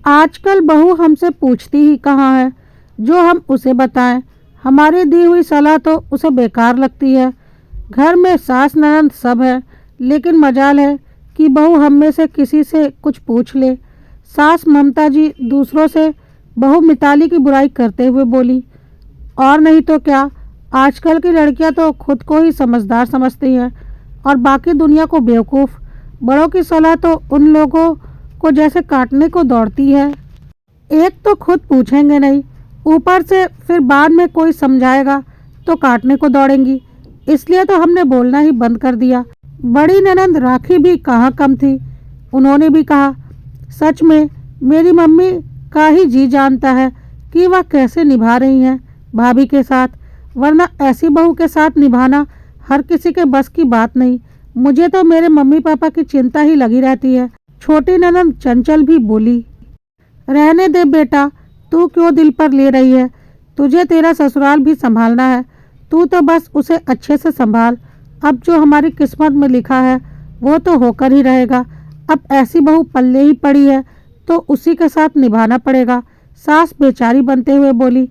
आजकल बहू हमसे पूछती ही कहाँ है, जो हम उसे बताएं। हमारी दी हुई सलाह तो उसे बेकार लगती है। घर में सास ननद सब है, लेकिन मजाल है कि बहू हम में से किसी से कुछ पूछ ले। सास ममता जी दूसरों से बहू मिताली की बुराई करते हुए बोली, और नहीं तो क्या, आजकल की लड़कियां तो खुद को ही समझदार समझती हैं और बाकी दुनिया को बेवकूफ़। बड़ों की सलाह तो उन लोगों को जैसे काटने को दौड़ती है। एक तो खुद पूछेंगे नहीं, ऊपर से फिर बाद में कोई समझाएगा तो काटने को दौड़ेंगी। इसलिए तो हमने बोलना ही बंद कर दिया। बड़ी ननंद राखी भी कहाँ कम थी। उन्होंने भी कहा, सच में मेरी मम्मी का ही जी जानता है कि वह कैसे निभा रही हैं भाभी के साथ, वरना ऐसी बहू के साथ निभाना हर किसी के बस की बात नहीं। मुझे तो मेरे मम्मी पापा की चिंता ही लगी रहती है। छोटी ननंद चंचल भी बोली, रहने दे बेटा, तू क्यों दिल पर ले रही है। तुझे तेरा ससुराल भी संभालना है, तू तो बस उसे अच्छे से संभाल। अब जो हमारी किस्मत में लिखा है वो तो होकर ही रहेगा। अब ऐसी बहू पल्ले ही पड़ी है तो उसी के साथ निभाना पड़ेगा। सास बेचारी बनते हुए बोली,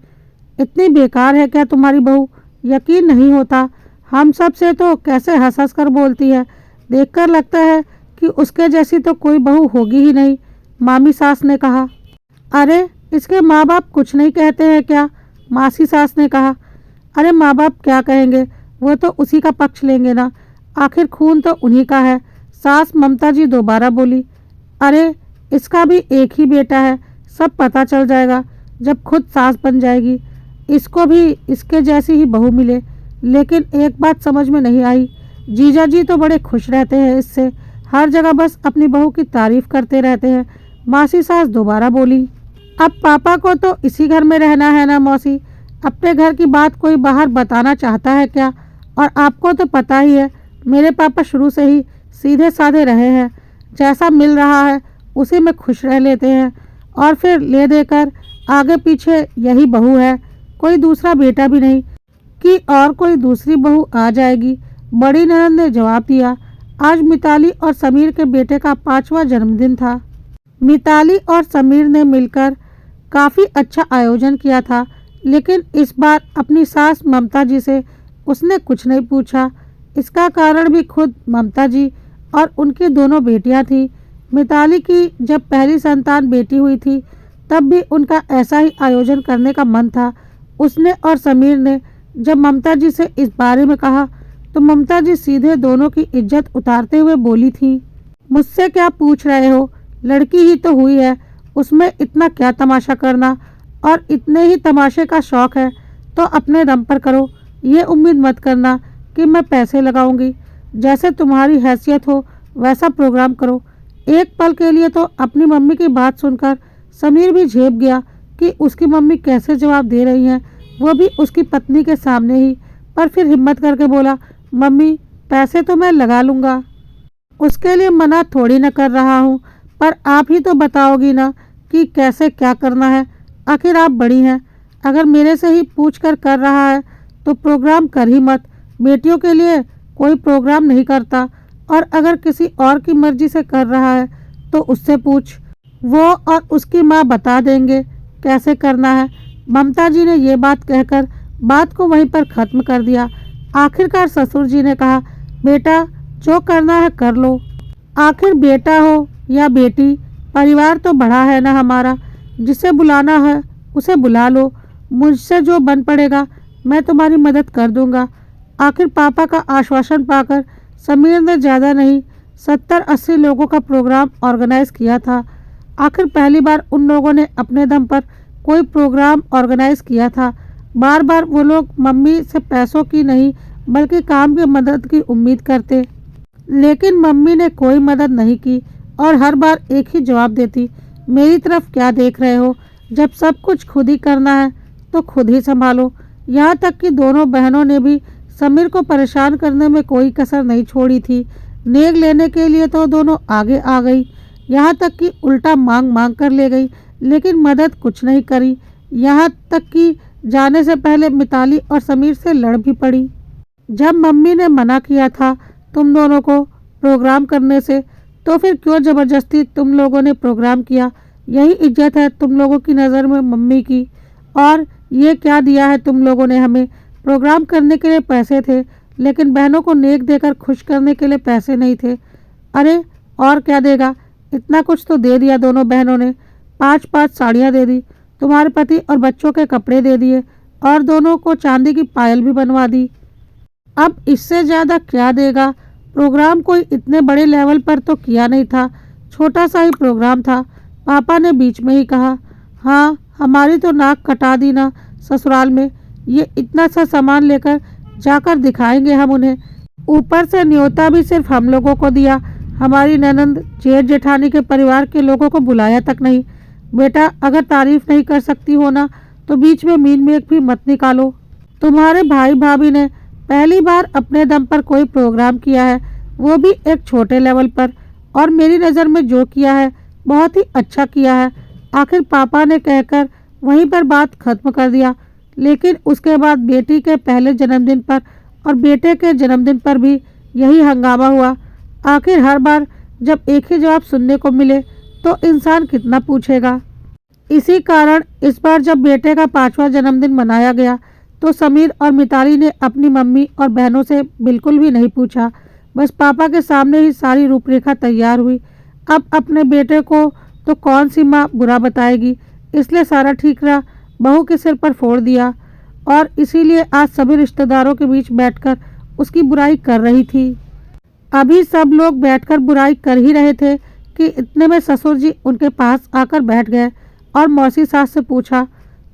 इतनी बेकार है क्या तुम्हारी बहू, यकीन नहीं होता। हम सब से तो कैसे हंस हंस कर बोलती है, देखकर लगता है कि उसके जैसी तो कोई बहू होगी ही नहीं। मामी सास ने कहा, अरे इसके माँ बाप कुछ नहीं कहते हैं क्या। मासी सास ने कहा, अरे माँ बाप क्या कहेंगे, वो तो उसी का पक्ष लेंगे ना, आखिर खून तो उन्हीं का है। सास ममता जी दोबारा बोली, अरे इसका भी एक ही बेटा है, सब पता चल जाएगा जब खुद सास बन जाएगी। इसको भी इसके जैसी ही बहू मिले। लेकिन एक बात समझ में नहीं आई, जीजा जी तो बड़े खुश रहते हैं इससे, हर जगह बस अपनी बहू की तारीफ करते रहते हैं। मासी सास दोबारा बोली, अब पापा को तो इसी घर में रहना है ना मौसी, अपने घर की बात कोई बाहर बताना चाहता है क्या। और आपको तो पता ही है मेरे पापा शुरू से ही सीधे साधे रहे हैं, जैसा मिल रहा है उसी में खुश रह लेते हैं और फिर ले देकर आगे पीछे यही बहू है, कोई दूसरा बेटा भी नहीं कि और कोई दूसरी बहू आ जाएगी। बड़ी ननद ने जवाब दिया, आज मिताली और समीर के बेटे का 5वां जन्मदिन था। मिताली और समीर ने मिलकर काफ़ी अच्छा आयोजन किया था, लेकिन इस बार अपनी सास ममता जी से उसने कुछ नहीं पूछा। इसका कारण भी खुद ममता जी और उनकी दोनों बेटियां थीं। मिताली की जब पहली संतान बेटी हुई थी तब भी उनका ऐसा ही आयोजन करने का मन था। उसने और समीर ने जब ममता जी से इस बारे में कहा तो ममता जी सीधे दोनों की इज्जत उतारते हुए बोली थी, मुझसे क्या पूछ रहे हो, लड़की ही तो हुई है, उसमें इतना क्या तमाशा करना, और इतने ही तमाशे का शौक़ है तो अपने दम पर करो। ये उम्मीद मत करना कि मैं पैसे लगाऊंगी, जैसे तुम्हारी हैसियत हो वैसा प्रोग्राम करो। एक पल के लिए तो अपनी मम्मी की बात सुनकर समीर भी झेप गया कि उसकी मम्मी कैसे जवाब दे रही हैं, वो भी उसकी पत्नी के सामने ही। पर फिर हिम्मत करके बोला, मम्मी पैसे तो मैं लगा लूँगा, उसके लिए मना थोड़ी न कर रहा हूँ, पर आप ही तो बताओगी ना कि कैसे क्या करना है। आखिर आप बड़ी हैं, अगर मेरे से ही पूछ कर रहा है तो प्रोग्राम कर ही मत। बेटियों के लिए कोई प्रोग्राम नहीं करता, और अगर किसी और की मर्जी से कर रहा है तो उससे पूछ, वो और उसकी माँ बता देंगे कैसे करना है। ममता जी ने ये बात कहकर बात को वहीं पर ख़त्म कर दिया। आखिरकार ससुर जी ने कहा, बेटा जो करना है कर लो, आखिर बेटा हो या बेटी, परिवार तो बड़ा है ना हमारा, जिसे बुलाना है उसे बुला लो। मुझसे जो बन पड़ेगा मैं तुम्हारी मदद कर दूंगा। आखिर पापा का आश्वासन पाकर समीर ने ज़्यादा नहीं 70-80 लोगों का प्रोग्राम ऑर्गेनाइज किया था। आखिर पहली बार उन लोगों ने अपने दम पर कोई प्रोग्राम ऑर्गेनाइज किया था। बार बार वो लोग मम्मी से पैसों की नहीं बल्कि काम की मदद की उम्मीद करते, लेकिन मम्मी ने कोई मदद नहीं की और हर बार एक ही जवाब देती, मेरी तरफ क्या देख रहे हो, जब सब कुछ खुद ही करना है तो खुद ही संभालो। यहाँ तक कि दोनों बहनों ने भी समीर को परेशान करने में कोई कसर नहीं छोड़ी थी। नेग लेने के लिए तो दोनों आगे आ गई, यहाँ तक कि उल्टा मांग मांग कर ले गई, लेकिन मदद कुछ नहीं करी। यहाँ तक कि जाने से पहले मिताली और समीर से लड़ भी पड़ी। जब मम्मी ने मना किया था तुम दोनों को प्रोग्राम करने से, तो फिर क्यों ज़बरदस्ती तुम लोगों ने प्रोग्राम किया। यही इज्जत है तुम लोगों की नज़र में मम्मी की। और ये क्या दिया है तुम लोगों ने हमें? प्रोग्राम करने के लिए पैसे थे, लेकिन बहनों को नेक देकर खुश करने के लिए पैसे नहीं थे। अरे और क्या देगा? इतना कुछ तो दे दिया दोनों बहनों ने। 5-5 साड़ियाँ दे दी, तुम्हारे पति और बच्चों के कपड़े दे दिए, और दोनों को चांदी की पायल भी बनवा दी। अब इससे ज़्यादा क्या देगा? प्रोग्राम कोई इतने बड़े लेवल पर तो किया नहीं था, छोटा सा ही प्रोग्राम था। पापा ने बीच में ही कहा। हाँ, हमारी तो नाक कटा दी ना ससुराल में। ये इतना सा सामान लेकर जाकर दिखाएंगे हम उन्हें। ऊपर से न्योता भी सिर्फ हम लोगों को दिया, हमारी ननंद जेठ जेठानी के परिवार के लोगों को बुलाया तक नहीं। बेटा, अगर तारीफ नहीं कर सकती हो ना, तो बीच में मीन मेक भी मत निकालो। तुम्हारे भाई भाभी ने पहली बार अपने दम पर कोई प्रोग्राम किया है, वो भी एक छोटे लेवल पर, और मेरी नज़र में जो किया है बहुत ही अच्छा किया है। आखिर पापा ने कहकर वहीं पर बात खत्म कर दिया। लेकिन उसके बाद बेटी के पहले जन्मदिन पर और बेटे के जन्मदिन पर भी यही हंगामा हुआ। आखिर हर बार जब एक ही जवाब सुनने को मिले तो इंसान कितना पूछेगा। इसी कारण इस बार जब बेटे का 5वां जन्मदिन मनाया गया तो समीर और मिताली ने अपनी मम्मी और बहनों से बिल्कुल भी नहीं पूछा। बस पापा के सामने ही सारी रूपरेखा तैयार हुई। अब अपने बेटे को तो कौन सी माँ बुरा बताएगी, इसलिए सारा ठीकरा बहू के सिर पर फोड़ दिया। और इसीलिए आज सभी रिश्तेदारों के बीच बैठकर उसकी बुराई कर रही थी। अभी सब लोग बैठकर बुराई कर ही रहे थे कि इतने में ससुर जी उनके पास आकर बैठ गए और मौसी सास से पूछा,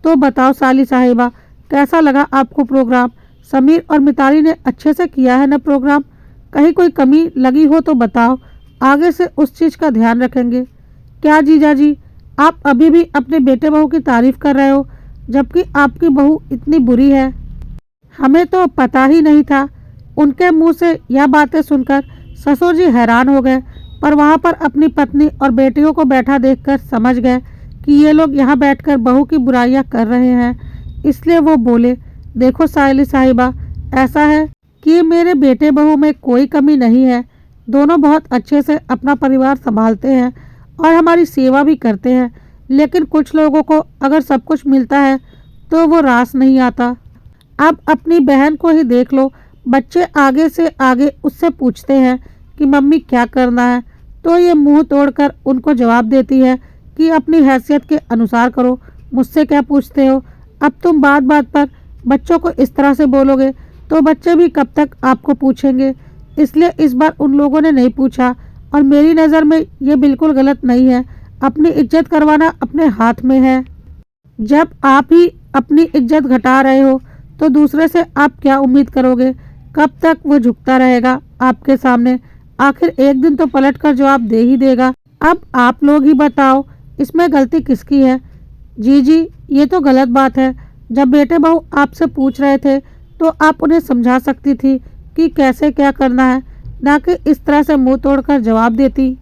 तो बताओ साली साहिबा, कैसा लगा आपको प्रोग्राम? समीर और मिताली ने अच्छे से किया है ना प्रोग्राम? कहीं कोई कमी लगी हो तो बताओ, आगे से उस चीज़ का ध्यान रखेंगे। क्या जीजा जी, आप अभी भी अपने बेटे बहू की तारीफ कर रहे हो, जबकि आपकी बहू इतनी बुरी है? हमें तो पता ही नहीं था। उनके मुंह से यह बातें सुनकर ससुर जी हैरान हो गए, पर वहां पर अपनी पत्नी और बेटियों को बैठा देखकर समझ गए कि ये लोग यहाँ बैठकर बहू की बुराइयां कर रहे हैं। इसलिए वो बोले, देखो साली साहिबा, ऐसा है कि मेरे बेटे बहू में कोई कमी नहीं है। दोनों बहुत अच्छे से अपना परिवार संभालते हैं और हमारी सेवा भी करते हैं। लेकिन कुछ लोगों को अगर सब कुछ मिलता है तो वो रास नहीं आता। अब अपनी बहन को ही देख लो, बच्चे आगे से आगे उससे पूछते हैं कि मम्मी क्या करना है, तो ये मुंह तोड़कर उनको जवाब देती है कि अपनी हैसियत के अनुसार करो, मुझसे क्या पूछते हो। अब तुम बात बात पर बच्चों को इस तरह से बोलोगे तो बच्चे भी कब तक आपको पूछेंगे। इसलिए इस बार उन लोगों ने नहीं पूछा, और मेरी नज़र में ये बिल्कुल गलत नहीं है। अपनी इज्जत करवाना अपने हाथ में है। जब आप ही अपनी इज्जत घटा रहे हो तो दूसरे से आप क्या उम्मीद करोगे? कब तक वो झुकता रहेगा आपके सामने? आखिर एक दिन तो पलट कर जवाब दे ही देगा। अब आप लोग ही बताओ, इसमें गलती किसकी है? जी, ये तो गलत बात है। जब बेटे बहू आपसे पूछ रहे थे तो आप उन्हें समझा सकती थी कि कैसे क्या करना है, ना कि इस तरह से मुंह तोड़कर जवाब देती।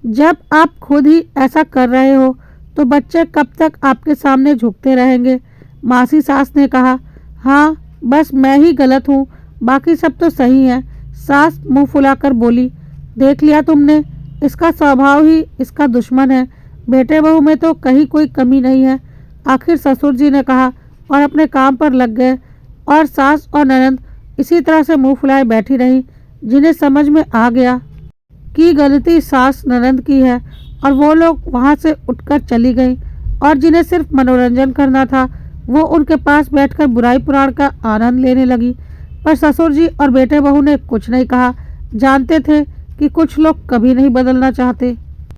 जब आप खुद ही ऐसा कर रहे हो तो बच्चे कब तक आपके सामने झुकते रहेंगे? मासी सास ने कहा। हाँ, बस मैं ही गलत हूँ, बाकी सब तो सही है। सास मुंह फुलाकर बोली, देख लिया तुमने, इसका स्वभाव ही इसका दुश्मन है। बेटे बहू में तो कहीं कोई कमी नहीं है। आखिर ससुर जी ने कहा और अपने काम पर लग गए, और सास और ननंद इसी तरह से मुंह फुलाए बैठी रहीं, जिन्हें समझ में आ गया कि गलती सास ननंद की है, और वो लोग वहाँ से उठकर चली गईं। और जिन्हें सिर्फ मनोरंजन करना था वो उनके पास बैठकर बुराई पुराण का आनंद लेने लगी। पर ससुर जी और बेटे बहू ने कुछ नहीं कहा, जानते थे कि कुछ लोग कभी नहीं बदलना चाहते।